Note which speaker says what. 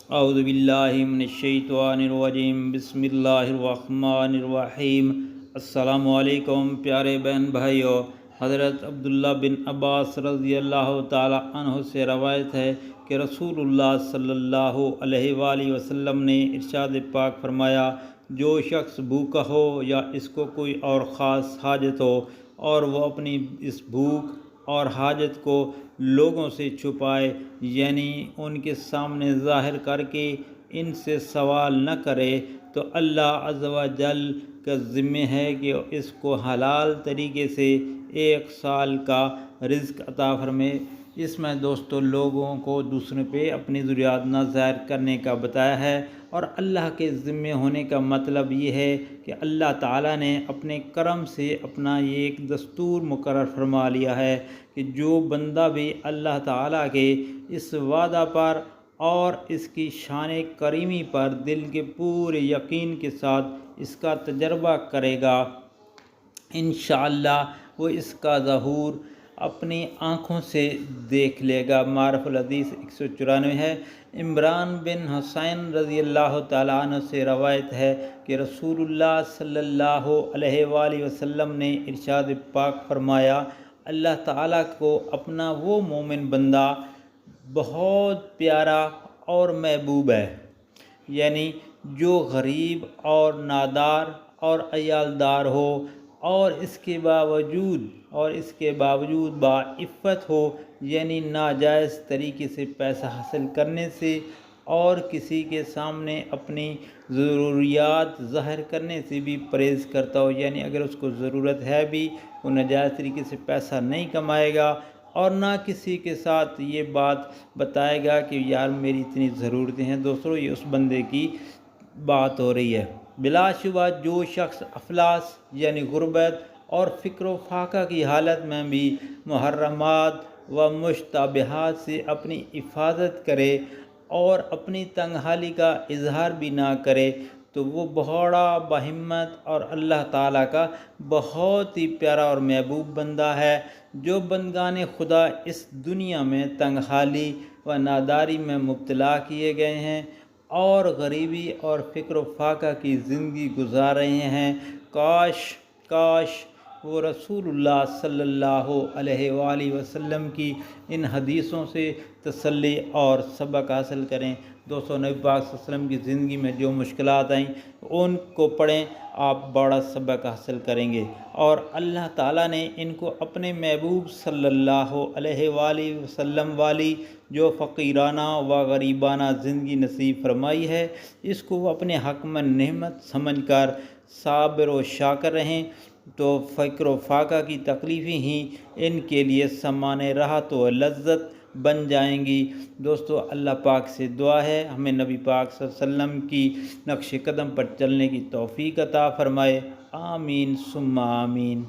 Speaker 1: اعوذ باللہ من الشیطان الرجیم، بسم اللہ الرحمن الرحیم۔ السلام علیکم پیارے بہن بھائیوں۔ حضرت عبداللہ بن عباس رضی اللہ تعالی عنہ سے روایت ہے کہ رسول اللہ صلی اللہ علیہ وآلہ وسلم نے ارشاد پاک فرمایا، جو شخص بھوکا ہو یا اس کو کوئی اور خاص حاجت ہو اور وہ اپنی اس بھوک اور حاجت کو لوگوں سے چھپائے، یعنی ان کے سامنے ظاہر کر کے ان سے سوال نہ کرے، تو اللہ عز و جل کا ذمہ ہے کہ اس کو حلال طریقے سے 1 سال کا رزق عطا فرمائے۔ اس میں دوستو لوگوں کو دوسروں پہ اپنی ضروریات نہ ظاہر کرنے کا بتایا ہے، اور اللہ کے ذمہ ہونے کا مطلب یہ ہے کہ اللہ تعالیٰ نے اپنے کرم سے اپنا یہ ایک دستور مقرر فرما لیا ہے کہ جو بندہ بھی اللہ تعالیٰ کے اس وعدہ پر اور اس کی شان کریمی پر دل کے پورے یقین کے ساتھ اس کا تجربہ کرے گا، انشاءاللہ وہ اس کا ظہور اپنی آنکھوں سے دیکھ لے گا۔ معرف الحدیث 194 ہے۔ عمران بن حسین رضی اللہ تعالیٰ عنہ سے روایت ہے کہ رسول اللہ صلی اللہ علیہ وآلہ وسلم نے ارشاد پاک فرمایا، اللہ تعالیٰ کو اپنا وہ مومن بندہ بہت پیارا اور محبوب ہے، یعنی جو غریب اور نادار اور عیالدار ہو اور اس کے باوجود باعفت ہو، یعنی ناجائز طریقے سے پیسہ حاصل کرنے سے اور کسی کے سامنے اپنی ضروریات ظاہر کرنے سے بھی پرہیز کرتا ہو، یعنی اگر اس کو ضرورت ہے بھی وہ ناجائز طریقے سے پیسہ نہیں کمائے گا، اور نہ کسی کے ساتھ یہ بات بتائے گا کہ یار میری اتنی ضرورتیں ہیں۔ دوستو یہ اس بندے کی بات ہو رہی ہے۔ بلا شبہ جو شخص افلاس یعنی غربت اور فکر و فاقہ کی حالت میں بھی محرمات و مشتبہات سے اپنی حفاظت کرے اور اپنی تنگ حالی کا اظہار بھی نہ کرے، تو وہ بہت بہمت اور اللہ تعالیٰ کا بہت ہی پیارا اور محبوب بندہ ہے۔ جو بندگان خدا اس دنیا میں تنگ حالی و ناداری میں مبتلا کیے گئے ہیں اور غریبی اور فکر و فاقہ کی زندگی گزار رہے ہیں، کاش وہ رسول اللہ صلی اللہ علیہ وآلہ وسلم کی ان حدیثوں سے تسلی اور سبق حاصل کریں۔ دوستو نبی پاک صلی اللہ علیہ وسلم کی زندگی میں جو مشکلات آئیں ان کو پڑھیں، آپ بڑا سبق حاصل کریں گے، اور اللہ تعالیٰ نے ان کو اپنے محبوب صلی اللہ علیہ وآلہ وسلم والی جو فقیرانہ و غریبانہ زندگی نصیب فرمائی ہے، اس کو وہ اپنے حق میں نعمت سمجھ کر صابر و شاکر رہیں، تو فکر و فاقہ کی تکلیفیں ہی ان کے لیے سامان راحت و لذت بن جائیں گی۔ دوستو اللہ پاک سے دعا ہے ہمیں نبی پاک صلی اللہ علیہ وسلم کی نقش قدم پر چلنے کی توفیق عطا فرمائے، آمین ثم آمین۔